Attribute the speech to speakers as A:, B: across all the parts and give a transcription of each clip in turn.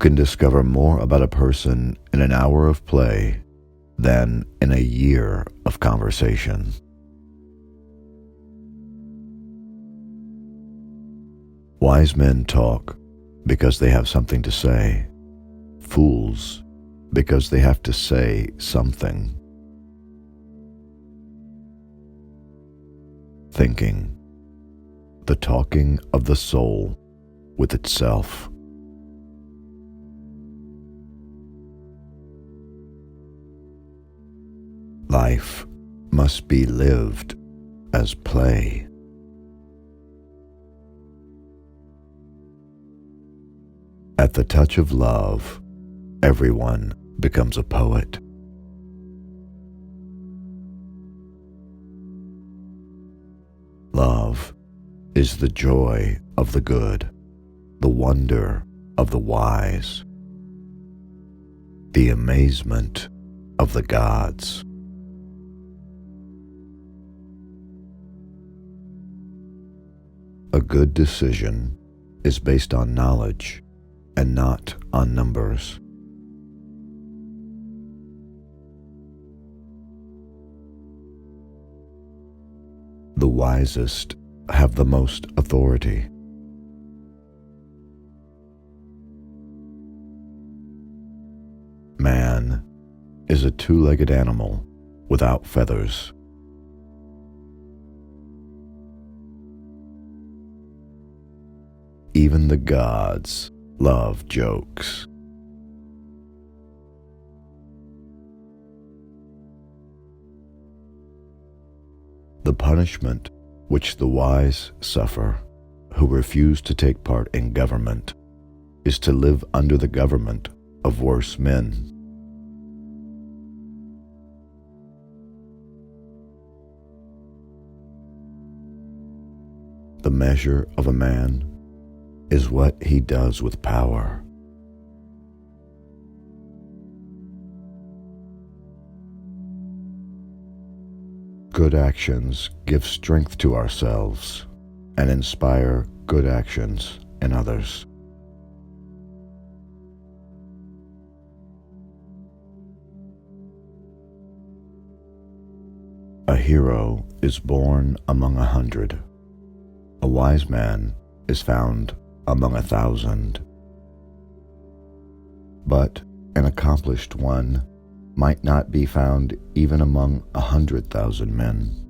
A: can discover more about a person in an hour of play than in a year of conversation. Wise men talk because they have something to say. Fools because they have to say something. Thinking, the talking of the soul with itself. Life must be lived as play. At the touch of love, everyone becomes a poet. Love is the joy of the good, the wonder of the wise, the amazement of the gods. A good decision is based on knowledge and not on numbers. The wisest have the most authority. Man is a two-legged animal without feathers. Even the gods love jokes. The punishment which the wise suffer who refuse to take part in government is to live under the government of worse men. The measure of a man is what he does with power. Good actions give strength to ourselves and inspire good actions in others. A hero is born among 100. A wise man is found among 1,000. But an accomplished one might not be found even among 100,000 men.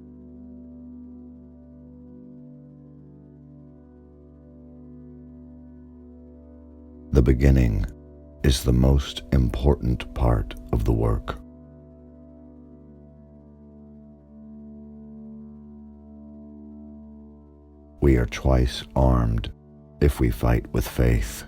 A: The beginning is the most important part of the work. We are twice armed if we fight with faith.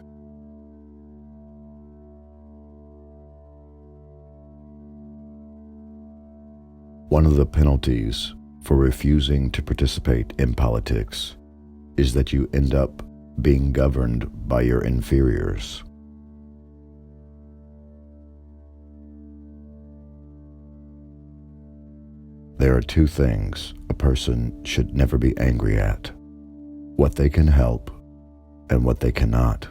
A: One of the penalties for refusing to participate in politics is that you end up being governed by your inferiors. There are two things a person should never be angry at: what they can help and what they cannot.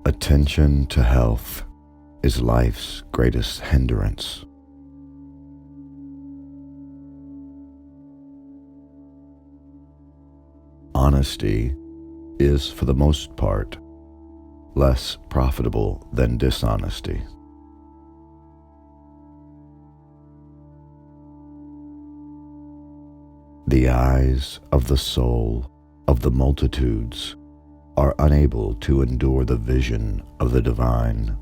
A: Attention to health is life's greatest hindrance. Honesty is, for the most part, less profitable than dishonesty. The eyes of the soul of the multitudes are unable to endure the vision of the divine.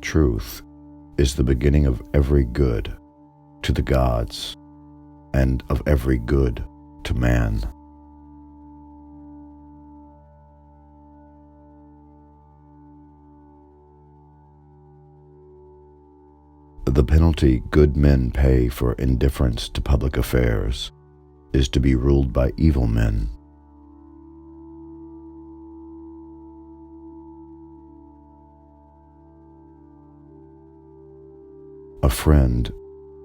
A: Truth is the beginning of every good to the gods and of every good to man. The penalty good men pay for indifference to public affairs is to be ruled by evil men. A friend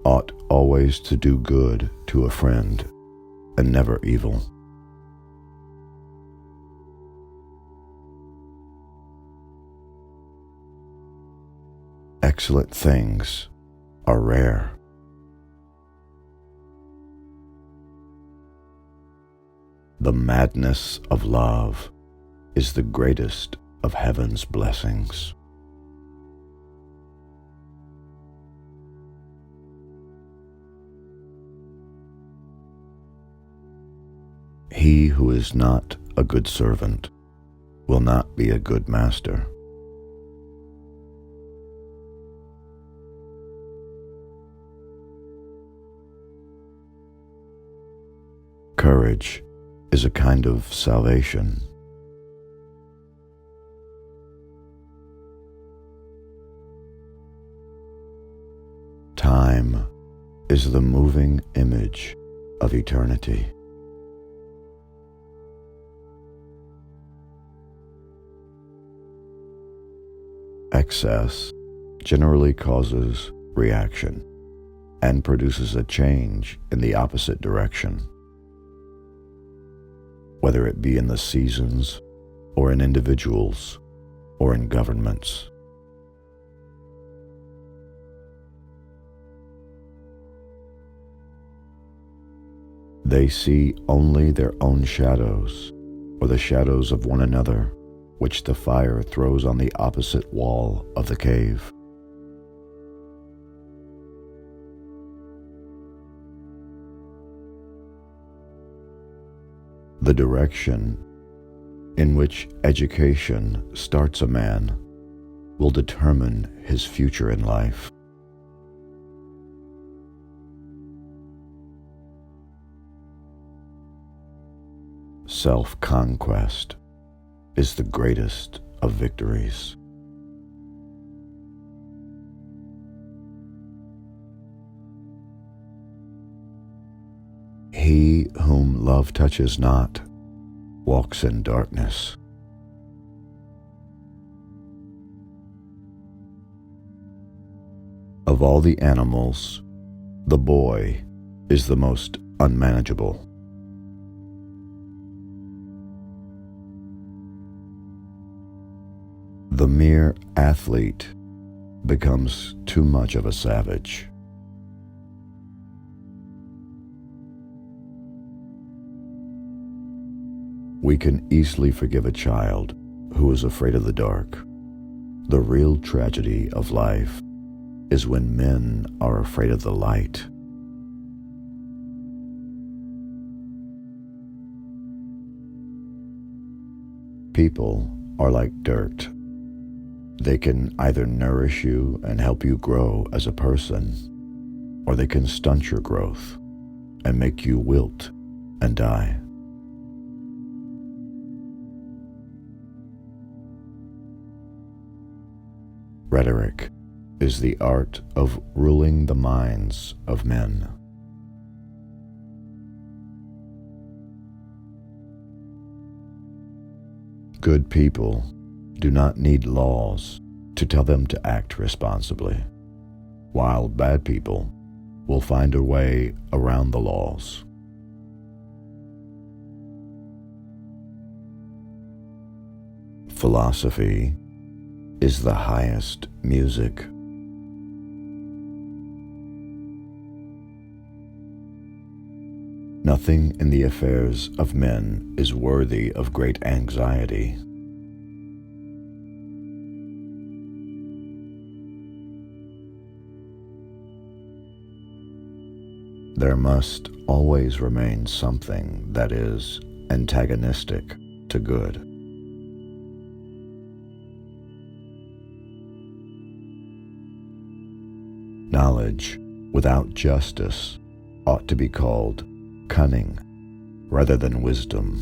A: ought always to do good to a friend, and never evil. Excellent things are rare. The madness of love is the greatest of heaven's blessings. He who is not a good servant will not be a good master. Courage is a kind of salvation. Time is the moving image of eternity. Excess generally causes reaction and produces a change in the opposite direction, whether it be in the seasons, or in individuals, or in governments. They see only their own shadows, or the shadows of one another, which the fire throws on the opposite wall of the cave. The direction in which education starts a man will determine his future in life. Self-conquest is the greatest of victories. He whom love touches not walks in darkness. Of all the animals, the boy is the most unmanageable. The mere athlete becomes too much of a savage. We can easily forgive a child who is afraid of the dark. The real tragedy of life is when men are afraid of the light. People are like dirt. They can either nourish you and help you grow as a person, or they can stunt your growth and make you wilt and die. Rhetoric is the art of ruling the minds of men. Good people do not need laws to tell them to act responsibly, while bad people will find a way around the laws. Philosophy is the highest music. Nothing in the affairs of men is worthy of great anxiety. There must always remain something that is antagonistic to good. Knowledge without justice ought to be called cunning rather than wisdom.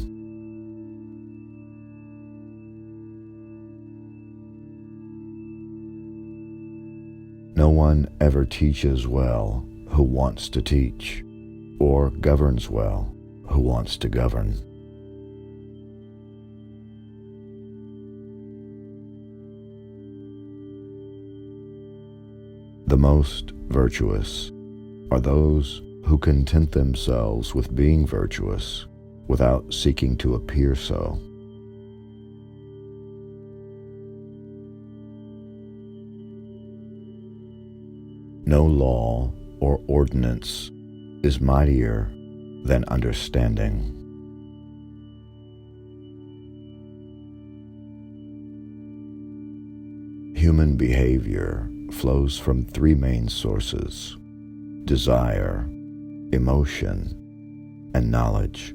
A: No one ever teaches well who wants to teach, or governs well who wants to govern. The most virtuous are those who content themselves with being virtuous without seeking to appear so. No law or ordinance is mightier than understanding. Human behavior flows from three main sources: desire, emotion, and knowledge.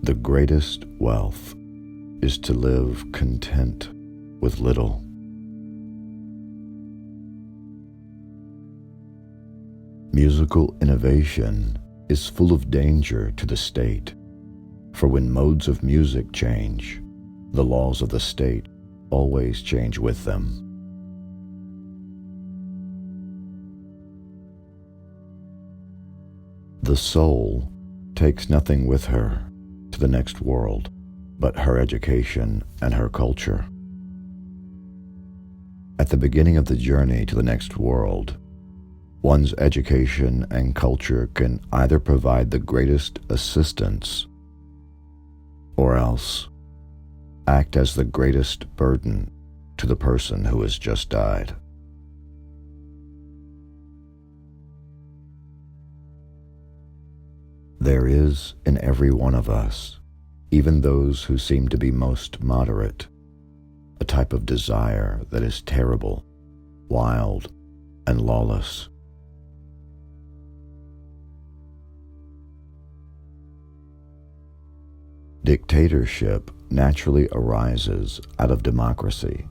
A: The greatest wealth is to live content with little. Musical innovation is full of danger to the state, for when modes of music change, the laws of the state always change with them. The soul takes nothing with her to the next world but her education and her culture. At the beginning of the journey to the next world, one's education and culture can either provide the greatest assistance or else act as the greatest burden to the person who has just died. There is in every one of us, even those who seem to be most moderate, a type of desire that is terrible, wild, and lawless. Dictatorship naturally arises out of democracy,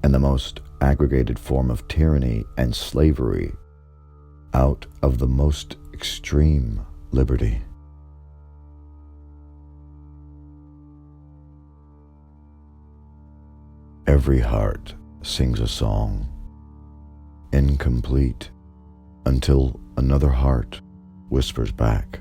A: and the most aggregated form of tyranny and slavery out of the most extreme liberty. Every heart sings a song, incomplete until another heart whispers back.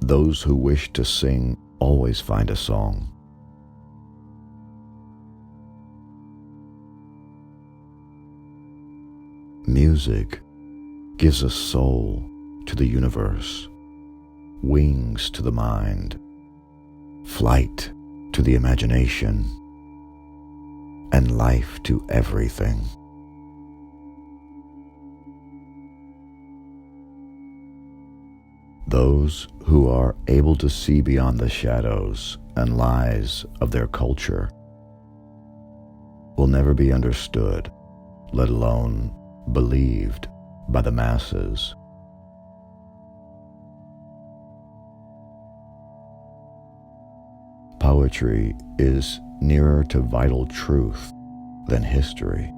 A: Those who wish to sing always find a song. Music gives a soul to the universe, wings to the mind, flight to the imagination, and life to everything. Those who are able to see beyond the shadows and lies of their culture will never be understood, let alone believed by the masses. Poetry is nearer to vital truth than history.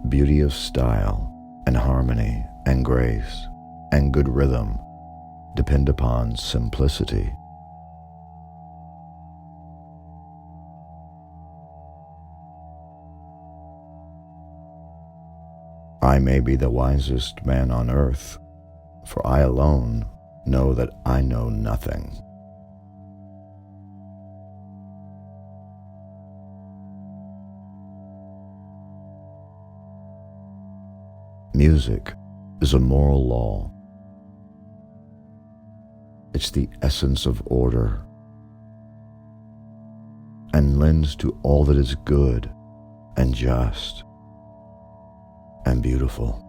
A: Beauty of style and harmony and grace and good rhythm depend upon simplicity. I may be the wisest man on earth, for I alone know that I know nothing. Music is a moral law. It's the essence of order and lends to all that is good and just and beautiful.